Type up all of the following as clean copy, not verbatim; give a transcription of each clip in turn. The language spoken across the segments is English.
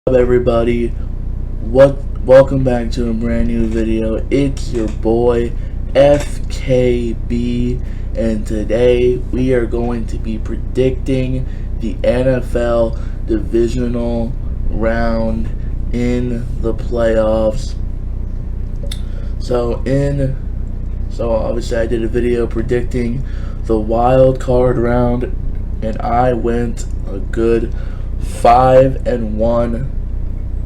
Up everybody, welcome back to a brand new video. It's your boy FKB, and today we are going to be predicting the NFL Divisional round in the playoffs. So obviously I did a video predicting the wild card round, and I went a good 5-1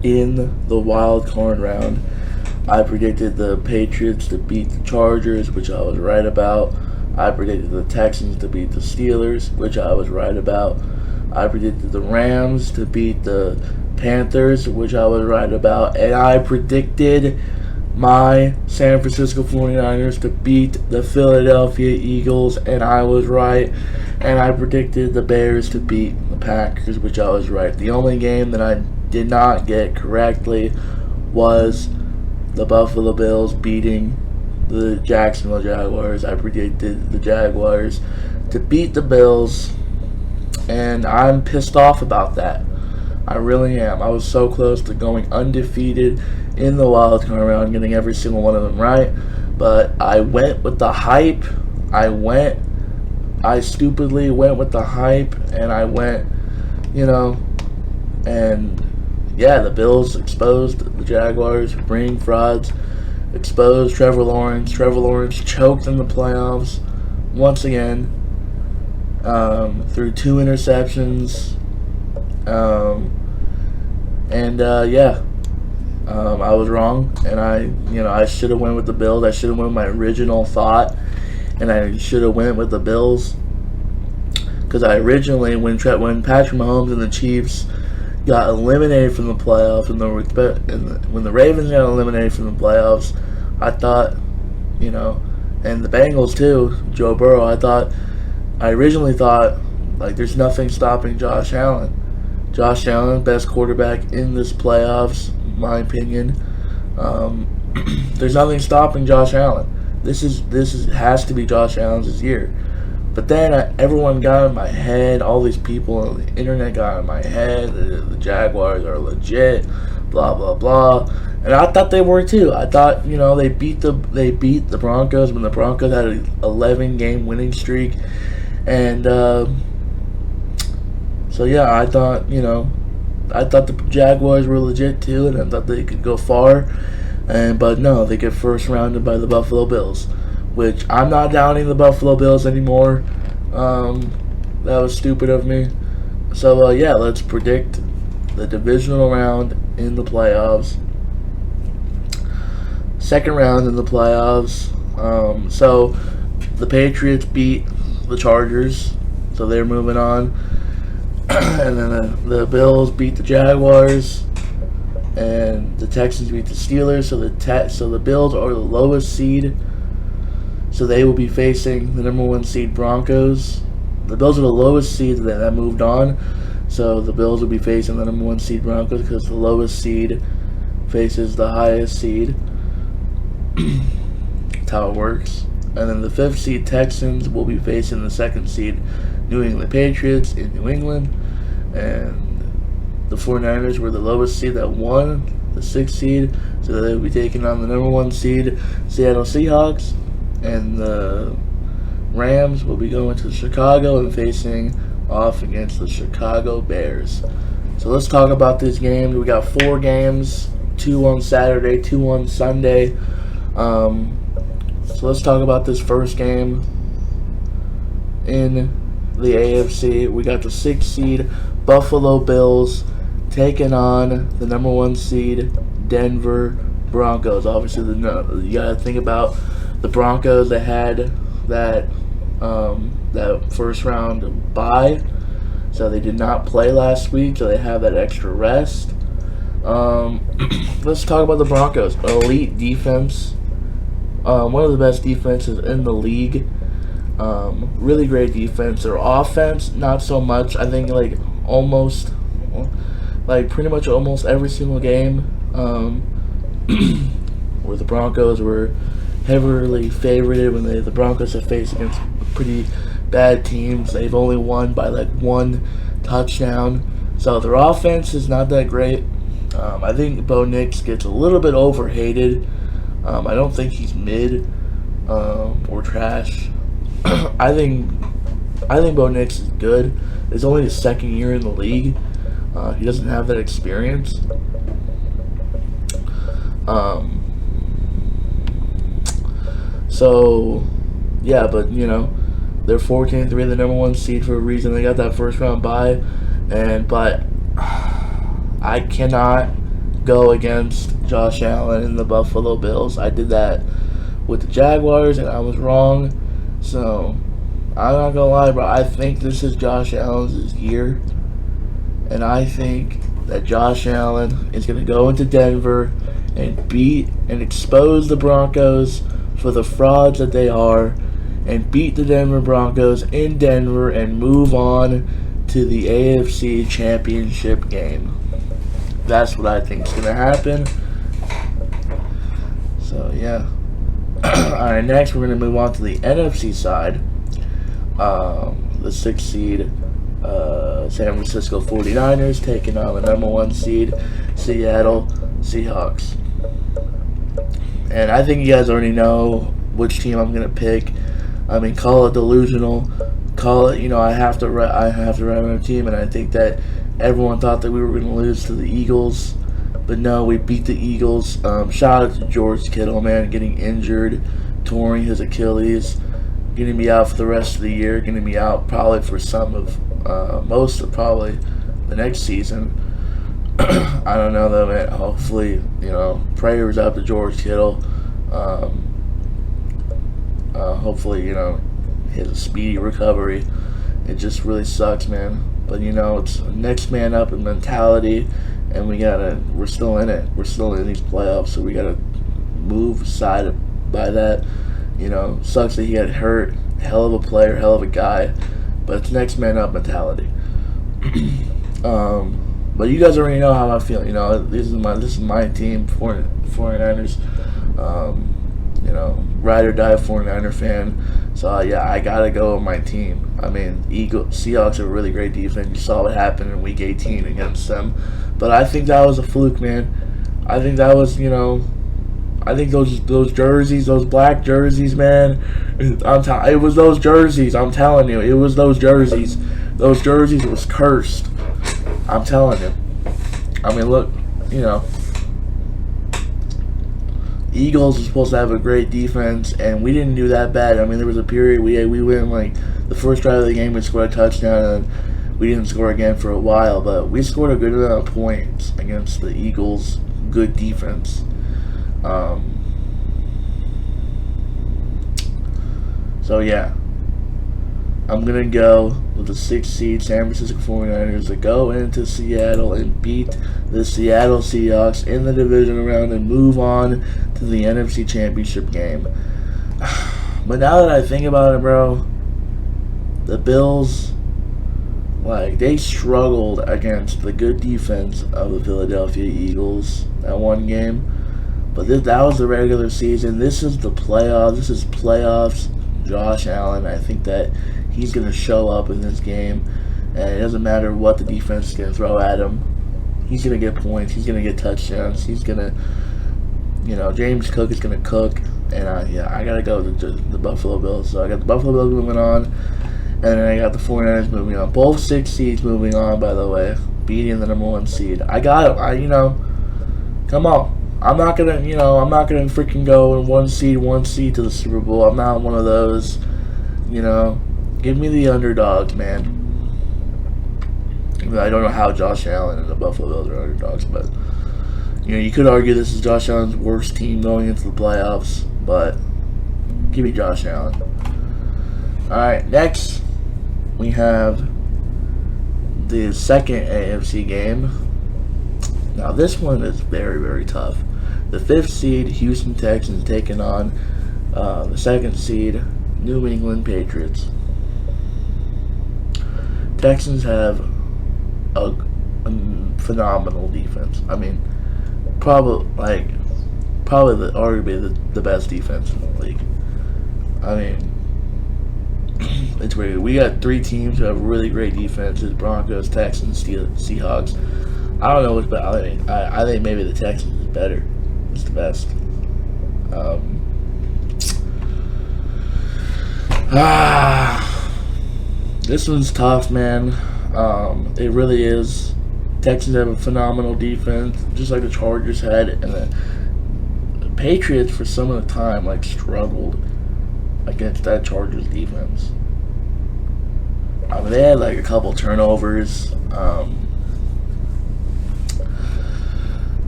in the wild card round. I predicted the Patriots to beat the Chargers, which I was right about. I predicted the Texans to beat the Steelers, which I was right about. I predicted the Rams to beat the Panthers, which I was right about. And I predicted my San Francisco 49ers to beat the Philadelphia Eagles, and I was right. And I predicted the Bears to beat the Packers, which I was right. The only game that I did not get correctly was the Buffalo Bills beating the Jacksonville Jaguars. I predicted the Jaguars to beat the Bills, and I'm pissed off about that. I really am. I was so close to going undefeated in the wild card round, getting every single one of them right, but I went with the hype. I stupidly went with the hype, and I went, and yeah, the Bills exposed the Jaguars for being frauds, exposed Trevor Lawrence. Trevor Lawrence choked in the playoffs once again, threw 2 interceptions, I was wrong, and I should have went with the Bills. I should have went with my original thought, and I should have went with the Bills, because I originally, when Patrick Mahomes and the Chiefs got eliminated from the playoffs, when the Ravens got eliminated from the playoffs, I thought, and the Bengals too, Joe Burrow, I originally thought, there's nothing stopping Josh Allen. Josh Allen, best quarterback in this playoffs, in my opinion. There's nothing stopping Josh Allen. This has to be Josh Allen's year. But then everyone got in my head. All these people on the internet got in my head. The Jaguars are legit. Blah blah blah. And I thought they were too. I thought they beat the Broncos when the Broncos had an 11-game winning streak, and so yeah, I thought the Jaguars were legit too, and I thought they could go far. But no, they get first rounded by the Buffalo Bills, which I'm not doubting the Buffalo Bills anymore. That was stupid of me. So yeah, let's predict the divisional round in the playoffs. Second round in the playoffs. So the Patriots beat the Chargers, so they're moving on. And then the Bills beat the Jaguars, and the Texans beat the Steelers. So the Bills are the lowest seed, so they will be facing the number 1 seed Broncos. The Bills are the lowest seed that moved on, so the Bills will be facing the number 1 seed Broncos, because the lowest seed faces the highest seed. That's how it works. And then the 5th seed Texans will be facing the 2nd seed New England Patriots in New England. And the 49ers were the lowest seed that won, the 6th seed, so they will be taking on the number 1 seed Seattle Seahawks. And the Rams will be going to Chicago and facing off against the Chicago Bears. So let's talk about this game. We got 4 games, 2 on Saturday, 2 on Sunday. So let's talk about this first game in the AFC. We got the 6th seed Buffalo Bills taking on the number 1 seed Denver Broncos. Obviously, you gotta think about the Broncos. They had that first round bye, so they did not play last week, so they have that extra rest. Let's talk about the Broncos. Elite defense, one of the best defenses in the league. Really great defense. Their offense, not so much. I think pretty much almost every single game where the Broncos were heavily favored, when the Broncos have faced against pretty bad teams, they've only won by 1 touchdown. So their offense is not that great. I think Bo Nix gets a little bit overhated. I don't think he's mid or trash. I think Bo Nix is good. It's only his second year in the league. He doesn't have that experience. So yeah, but you know, they're 14-3, the number one seed for a reason. They got that first round bye, but I cannot go against Josh Allen and the Buffalo Bills. I did that with the Jaguars, and I was wrong. So I'm not gonna lie, bro. I think this is Josh Allen's year, and I think that Josh Allen is gonna go into Denver and beat and expose the Broncos for the frauds that they are, and beat the Denver Broncos in Denver and move on to the AFC Championship game. That's what I think is going to happen. So, yeah. Alright, next we're going to move on to the NFC side. The 6th seed San Francisco 49ers taking on the number 1 seed Seattle Seahawks. And I think you guys already know which team I'm going to pick. I mean, call it delusional. Call it, you know, I have to write my team, and I think that everyone thought that we were going to lose to the Eagles, but no, we beat the Eagles. Shout out to George Kittle, man, getting injured, touring his Achilles, getting me out for the rest of the year, getting me out probably for most of probably the next season. I don't know though, man. Hopefully, you know, prayers up to George Kittle. Hopefully, you know, he has a speedy recovery. It just really sucks, man. But you know, it's next man up in mentality, and we're still in it. We're still in these playoffs, so we gotta move aside by that. You know, sucks that he got hurt. Hell of a player, hell of a guy, but it's next man up mentality. But you guys already know how I feel. You know, this is my team, 49ers. You know, ride or die 49er fan. So yeah, I gotta go with my team. I mean, Seahawks are a really great defense. You saw what happened in Week 18 against them. But I think that was a fluke, man. I think that was, you know, I think those jerseys, those black jerseys, man. It was those jerseys. I'm telling you, it was those jerseys. Those jerseys was cursed. I'm telling you. I mean, look, you know, Eagles are supposed to have a great defense, and we didn't do that bad. I mean, there was a period we went like the first drive of the game, we scored a touchdown, and we didn't score again for a while. But we scored a good amount of points against the Eagles' good defense. So yeah, I'm gonna go with the 6th seed San Francisco 49ers to go into Seattle and beat the Seattle Seahawks in the divisional round and move on to the NFC Championship game. But now that I think about it, bro, the Bills, like, they struggled against the good defense of the Philadelphia Eagles that one game. But that was the regular season. This is the playoffs. This is playoffs. Josh Allen, I think that he's going to show up in this game, and it doesn't matter what the defense is going to throw at him. He's going to get points. He's going to get touchdowns. He's going to, you know, James Cook is going to cook. And yeah, I got to go with the Buffalo Bills. So I got the Buffalo Bills moving on, and then I got the 49ers moving on. Both 6 seeds moving on, by the way, beating the number 1 seed. I got it. You know, come on. I'm not gonna freaking go in one seed to the Super Bowl. I'm not one of those, you know. Give me the underdogs, man. I don't know how Josh Allen and the Buffalo Bills are underdogs, but you know, you could argue this is Josh Allen's worst team going into the playoffs, but give me Josh Allen. Alright, next we have the second AFC game. Now this one is very, very tough. The 5th seed Houston Texans taking on the 2nd seed New England Patriots. Texans have a phenomenal defense. I mean, probably arguably the best defense in the league. I mean, it's weird. We got 3 teams who have really great defenses: Broncos, Texans, Seahawks. I don't know what's better. I think maybe the Texans is better. It's the best. This one's tough, man. It really is. Texans have a phenomenal defense, just like the Chargers had, and the Patriots for some of the time like struggled against that Chargers defense. I mean, they had like a couple turnovers.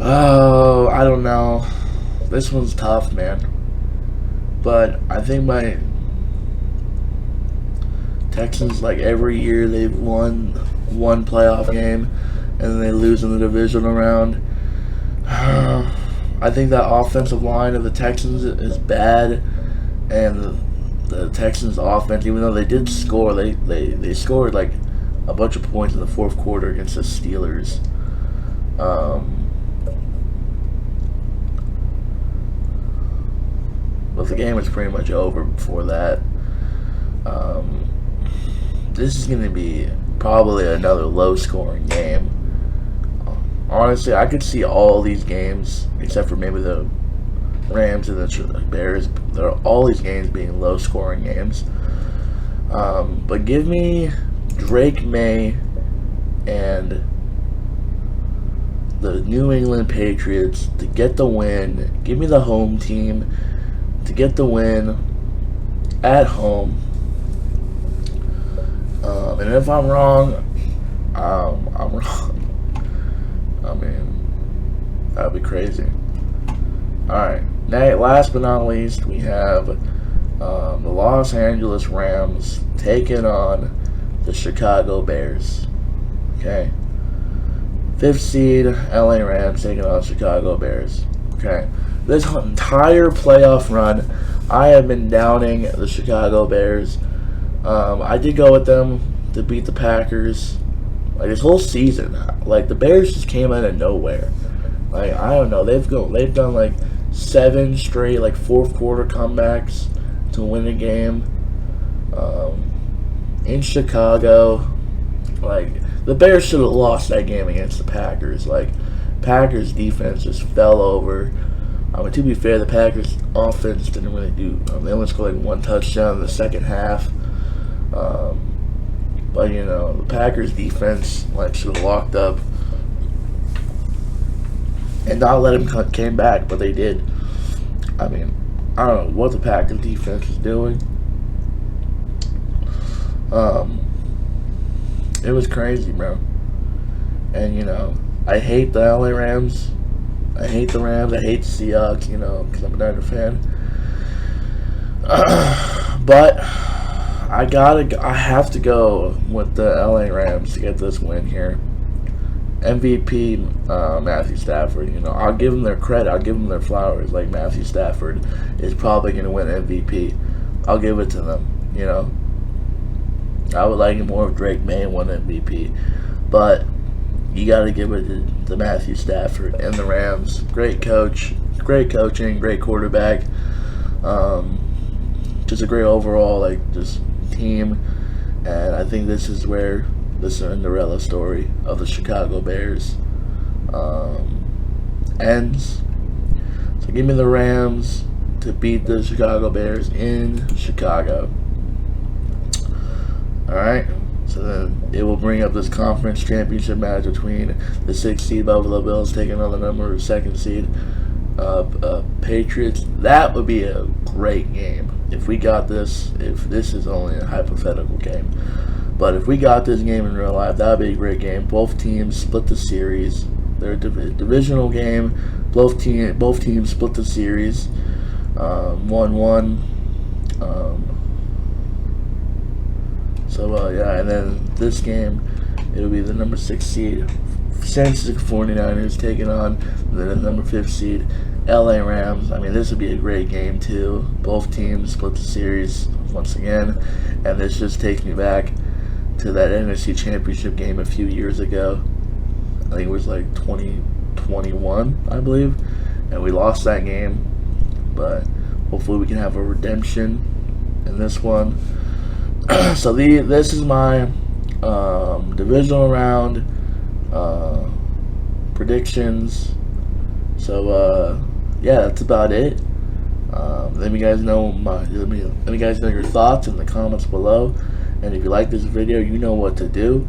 Oh, I don't know. This one's tough, man. But I think my Texans, like every year, they've won one playoff game, and then they lose in the divisional round. I think that offensive line of the Texans is bad, and the Texans' offense, even though they did score, they scored like a bunch of points in the fourth quarter against the Steelers. But the game was pretty much over before that. This is going to be probably another low-scoring game. Honestly, I could see all these games, except for maybe the Rams and the Bears. All these games being low-scoring games. But give me Drake May and the New England Patriots to get the win. Give me the home team to get the win at home. And if I'm wrong, I'm wrong. I mean, that'd be crazy. Alright, last but not least, we have the Los Angeles Rams taking on the Chicago Bears. Okay. 5th seed, LA Rams taking on Chicago Bears. Okay. This entire playoff run, I have been downing the Chicago Bears. I did go with them to beat the Packers. Like this whole season, like the Bears just came out of nowhere. Like I don't know, they've done like 7 straight like fourth quarter comebacks to win a game. In Chicago, like the Bears should have lost that game against the Packers. Like Packers defense just fell over. To be fair, the Packers offense didn't really do. They only scored like 1 touchdown in the second half. But you know, the Packers defense like should have locked up and not let him came back, but they did. I mean, I don't know what the Packers defense is doing. It was crazy, bro. And you know, I hate the LA Rams. I hate the Rams. I hate the Seahawks, you know, because I'm a Niner fan. But I have to go with the LA Rams to get this win here. MVP Matthew Stafford. You know, I'll give them their credit. I'll give them their flowers. Like Matthew Stafford is probably going to win MVP. I'll give it to them. You know, I would like it more if Drake May won MVP, but you got to give it to Matthew Stafford and the Rams. Great coach, great coaching, great quarterback. Just a great overall just team, and I think this is where the Cinderella story of the Chicago Bears ends. So give me the Rams to beat the Chicago Bears in Chicago. Alright, so then it will bring up this conference championship match between the 6th seed Buffalo Bills taking on the number 2nd seed Patriots. That would be a great game if we got this. If this is only a hypothetical game, but if we got this game in real life, that would be a great game. Both teams split the series. They're a divisional game. Both teams split the series 1-1. Yeah, and then this game, it'll be the number 6 seed San Francisco 49ers taking on the number 5th seed LA Rams. I mean, this would be a great game too. Both teams split the series once again, and this just takes me back to that NFC Championship game a few years ago. I think it was like 2021, I believe, and we lost that game. But hopefully we can have a redemption in this one. So this is my divisional round predictions. So yeah, that's about it. Let me guys know let me guys know your thoughts in the comments below. And if you like this video, you know what to do.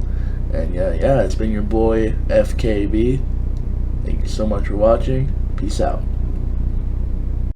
And yeah, it's been your boy FKB. Thank you so much for watching. Peace out.